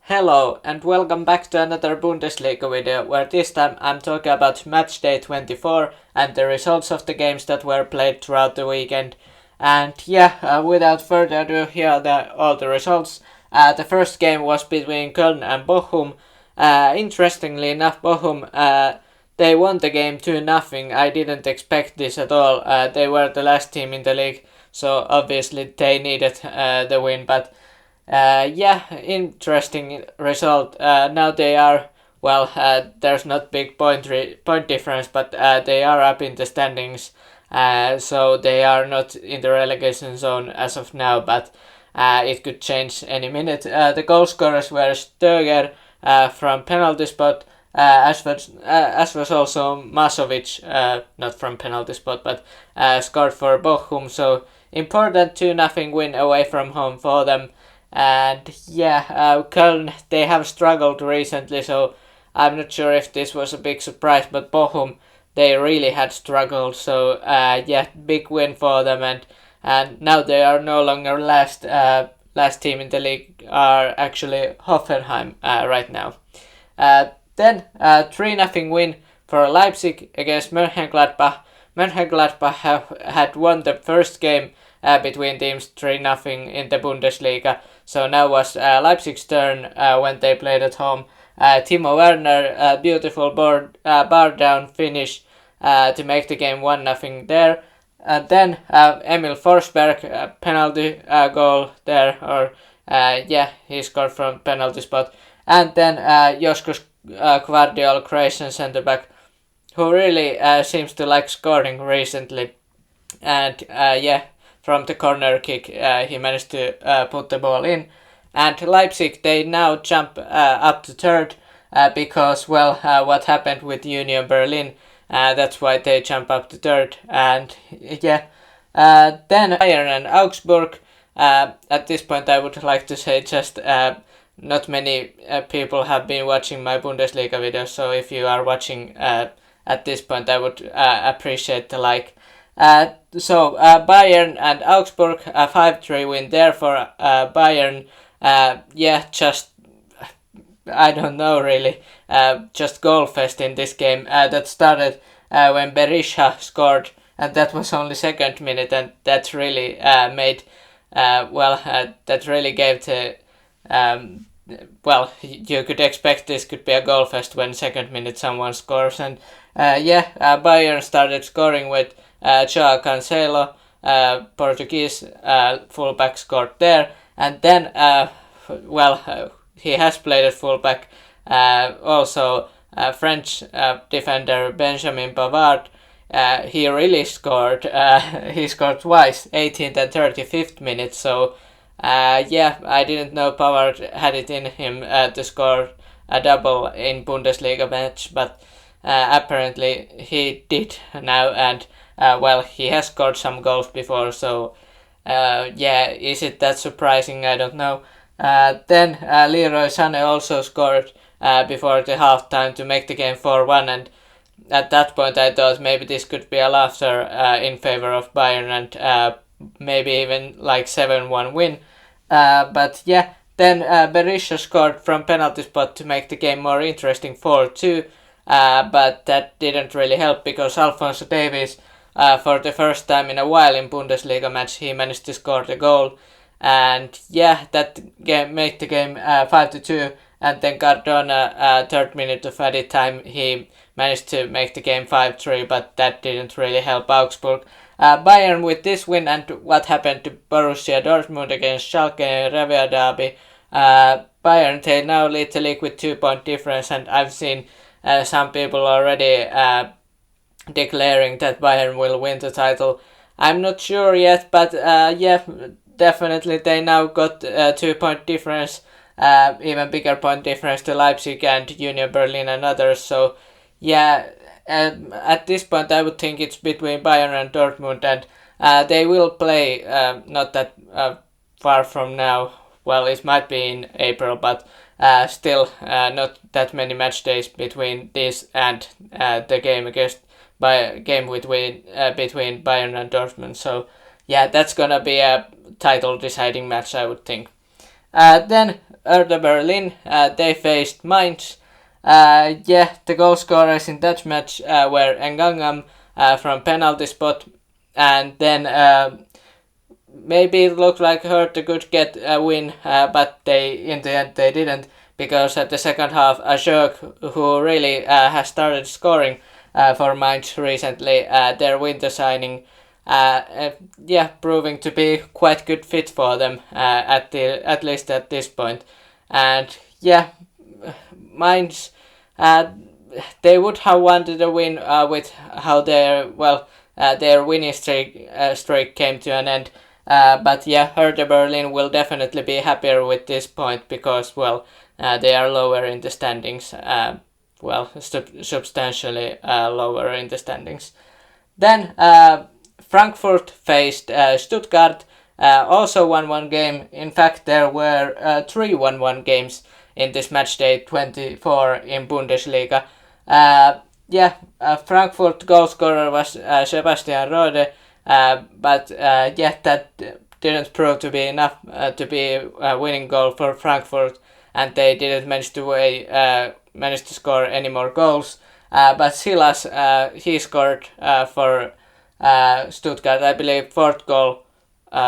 Hello and welcome back to another Bundesliga video where this time I'm talking about Matchday 24 and the results of the games that were played throughout the weekend. And without further ado, here are all the results. The first game was between Köln and Bochum. Interestingly enough, Bochum they won the game 2-0. I didn't expect this at all. They were the last team in the league, so obviously they needed the win, but interesting result. Now they are, there's not big point difference, but they are up in the standings. So they are not in the relegation zone as of now, but it could change any minute. The goal scorers were Stöger from penalty spot, as was also Masovic, not from penalty spot, but scored for Bochum. So important 2-0 win away from home for them. And Köln, they have struggled recently, so I'm not sure if this was a big surprise, but Bochum, they really had struggled, so big win for them, and now they are no longer last team in the league, are actually Hoffenheim right now. Then 3-0 win for Leipzig against Mönchengladbach. Mönchengladbach had won the first game between teams 3-0 in the Bundesliga. So now was Leipzig's turn when they played at home. Timo Werner, beautiful bar down finish to make the game 1-0 there. And then Emil Forsberg, penalty goal there, he scored from penalty spot. And then Josko Gvardiol, Croatian centre back, who really seems to like scoring recently. And from the corner kick, he managed to put the ball in. And Leipzig, they now jump up to third because, what happened with Union Berlin. That's why they jump up to third. And then Bayern and Augsburg. At this point, I would like to say just not many people have been watching my Bundesliga videos. So if you are watching at this point, I would appreciate the like. Bayern and Augsburg, a 5-3 win there for Bayern. Just I don't know really. Just goalfest in this game. That started when Berisha scored, and that was only second minute, and that really that really gave the you could expect this could be a goal fest when second minute someone scores, and Bayern started scoring with Joao Cancelo, Portuguese fullback, scored there, and then he has played at fullback. Also French defender Benjamin Pavard. He really scored. He scored twice, 18th and 35th minute. So I didn't know Pavard had it in him to score a double in Bundesliga match, but apparently he did now, and he has scored some goals before, so is it that surprising? I don't know. Then Leroy Sané also scored before the halftime to make the game 4-1, and at that point I thought maybe this could be a laughter in favor of Bayern, and maybe even like 7-1 win. Then Berisha scored from penalty spot to make the game more interesting, 4-2. But that didn't really help because Alphonso Davies, for the first time in a while in Bundesliga match, he managed to score the goal. And that game made the game 5-2. And then Cardona, third minute of added time, he managed to make the game 5-3, but that didn't really help Augsburg. Bayern with this win and what happened to Borussia Dortmund against Schalke Revia derby. Bayern, they now lead the league with 2-point difference, and I've seen some people already declaring that Bayern will win the title. I'm not sure yet, but definitely they now got 2-point difference, even bigger point difference to Leipzig and Union Berlin and others. So at this point I would think it's between Bayern and Dortmund, and they will play not that far from now. Well, it might be in April, but still not that many match days between this and the game between Bayern and Dortmund. So that's gonna be a title deciding match, I would think. Then Hertha Berlin, they faced Mainz. The goal scorers in that match were Ngangam from penalty spot, and then maybe it looked like Hertha could get a win, but in the end they didn't, because at the second half Ashok, who really has started scoring for Mainz recently, their winter signing, proving to be quite good fit for them at least at this point. And Mainz, they would have wanted a win with how their winning streak came to an end. Hertha Berlin will definitely be happier with this point, because they are lower in the standings. Substantially lower in the standings. Then Frankfurt faced Stuttgart, also 1-1 game. In fact, there were 3 1-1 games in this match day 24 in Bundesliga. Frankfurt goal scorer was Sebastian Rode, that didn't prove to be enough to be a winning goal for Frankfurt, and they didn't manage to score any more goals. But Silas, he scored for Stuttgart, I believe, 4th goal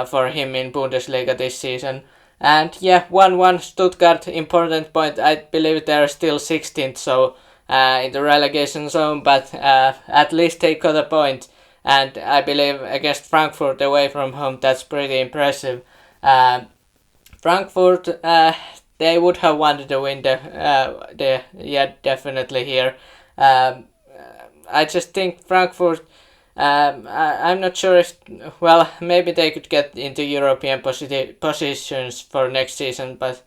for him in Bundesliga this season. And 1-1 Stuttgart, important point. I believe they're still 16th, so in the relegation zone, but at least they got a point. And I believe against Frankfurt away from home, that's pretty impressive. Frankfurt, they would have wanted to win definitely here. I just think Frankfurt, I'm not sure if, maybe they could get into European positions for next season, but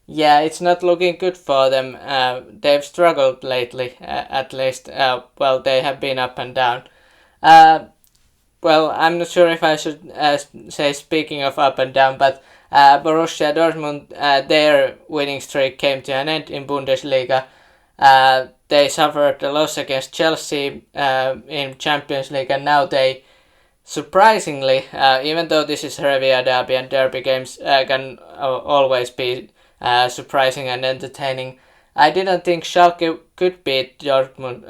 it's not looking good for them. They've struggled lately, at least. They have been up and down. I'm not sure if I should say, speaking of up and down, but Borussia Dortmund, their winning streak came to an end in Bundesliga. They suffered a loss against Chelsea in Champions League, and now they, surprisingly, even though this is Revia Derby and derby games can always be surprising and entertaining, I didn't think Schalke could beat Dortmund.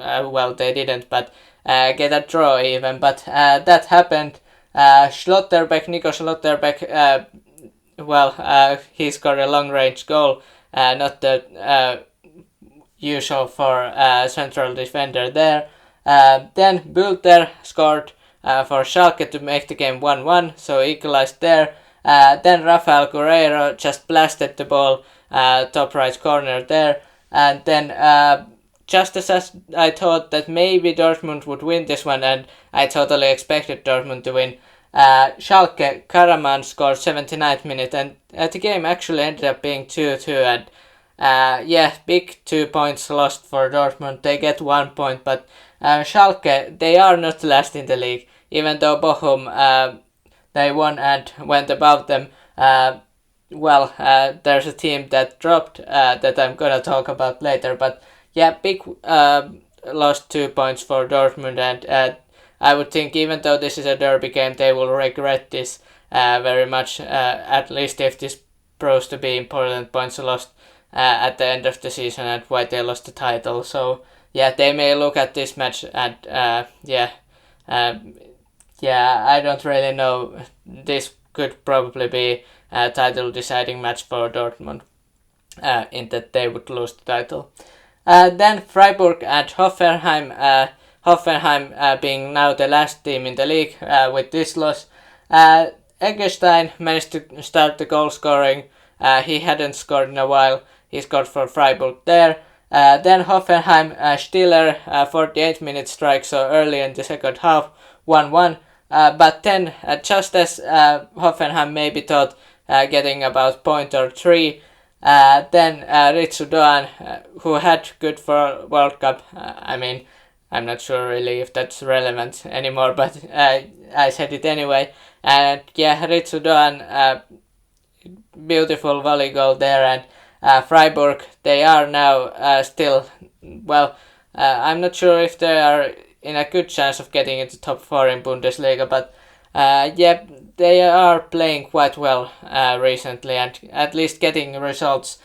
They didn't, but get a draw even. But that happened. Nico Schlotterbeck, he scored a long-range goal, not the usual for central defender there. Then Bülter scored for Schalke to make the game 1-1, so equalized there. Then Rafael Guerreiro just blasted the ball top right corner there. And then just as I thought that maybe Dortmund would win this one, and I totally expected Dortmund to win, Schalke, Karaman scored 79th minute, and the game actually ended up being 2-2, and big 2 points lost for Dortmund. They get 1 point, but Schalke, they are not last in the league, even though Bochum, they won and went above them. There's a team that dropped that I'm gonna talk about later, but big lost 2 points for Dortmund, and I would think, even though this is a derby game, they will regret this very much, at least if this proves to be important points lost at the end of the season and why they lost the title. So they may look at this match and I don't really know. This could probably be a title deciding match for Dortmund, in that they would lose the title. Then Freiburg and Hoffenheim, Hoffenheim being now the last team in the league with this loss. Eggestein managed to start the goal scoring. He hadn't scored in a while. He scored for Freiburg there. Then Hoffenheim, Stiller, 48-minute strike, so early in the second half, 1-1. But then, just as Hoffenheim maybe thought getting about point or 3, then Ritsu Doan, who had good for World Cup, I'm not sure really if that's relevant anymore, but I said it anyway. And Ritsu Doan, beautiful volley goal there, and Freiburg, they are now still, I'm not sure if they are in a good chance of getting into top 4 in Bundesliga, but yeah, they are playing quite well recently, and at least getting results,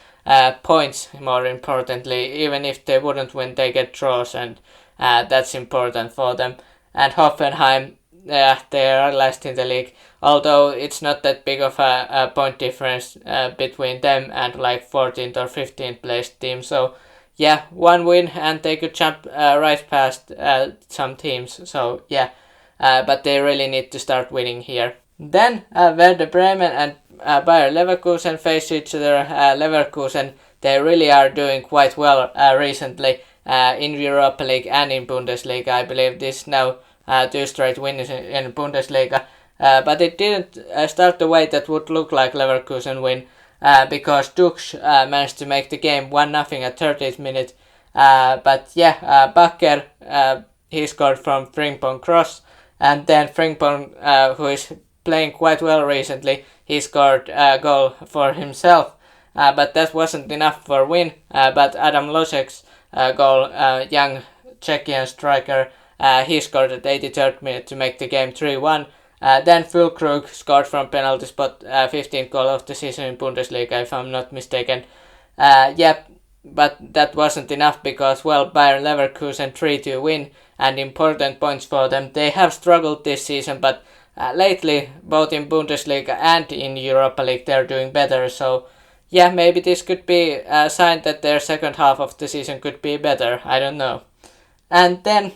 points more importantly. Even if they wouldn't win, they get draws, and that's important for them. And Hoffenheim, they are last in the league, although it's not that big of a point difference between them and like 14th or 15th placed team. So yeah, one win and they could jump right past some teams. So yeah, but they really need to start winning here. Then Werder Bremen and Bayer Leverkusen face each other. Leverkusen, they really are doing quite well recently in Europa League and in Bundesliga. I believe this now two straight wins in Bundesliga. But it didn't start the way that would look like Leverkusen win because Dux managed to make the game 1-0 at 30th minute. But yeah, Bakker, he scored from Frimpong cross, and then Frimpong, who is playing quite well recently, he scored a goal for himself. But that wasn't enough for win. But Adam Losek's goal, young Czechian striker, he scored at 83rd minute to make the game 3-1. Then Füllkrug scored from penalty spot, 15th goal of the season in Bundesliga, if I'm not mistaken. Yep, but that wasn't enough because, well, Bayern Leverkusen 3-2 win and important points for them. They have struggled this season, but lately, both in Bundesliga and in Europa League, they're doing better. So, yeah, maybe this could be a sign that their second half of the season could be better. I don't know. And then,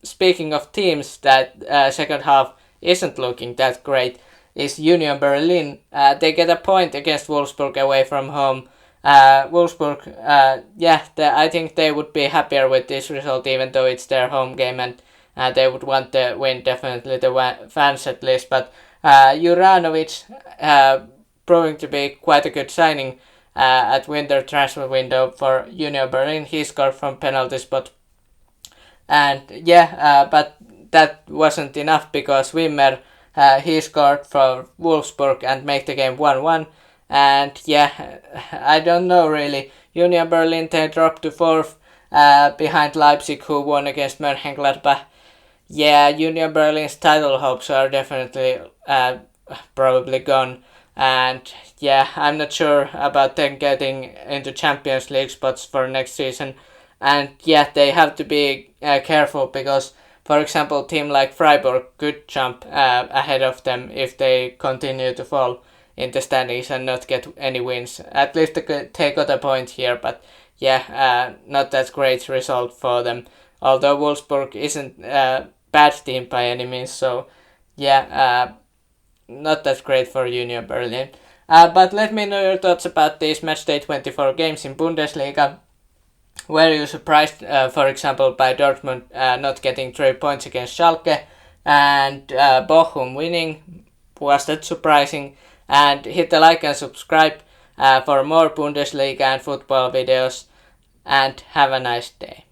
speaking of teams that second half isn't looking that great, is Union Berlin. They get a point against Wolfsburg away from home. Wolfsburg, I think they would be happier with this result, even though it's their home game, and they would want the win, definitely the fans at least. But Juranovic, proving to be quite a good signing at winter transfer window for Union Berlin. He scored from penalty spot. And but that wasn't enough because Wimmer, he scored for Wolfsburg and made the game 1-1. And yeah, I don't know really. Union Berlin, they dropped to 4th behind Leipzig, who won against Mönchengladbach. Yeah, Union Berlin's title hopes are definitely probably gone. And yeah, I'm not sure about them getting into Champions League spots for next season. And yeah, they have to be careful because, for example, a team like Freiburg could jump ahead of them if they continue to fall in the standings and not get any wins. At least they got a point here, but yeah, not that great result for them. Although Wolfsburg isn't a bad team by any means, so yeah, not that great for Union Berlin. But let me know your thoughts about these Matchday 24 games in Bundesliga. Were you surprised, for example, by Dortmund not getting 3 points against Schalke and Bochum winning? Was that surprising? And hit the like and subscribe for more Bundesliga and football videos. And have a nice day.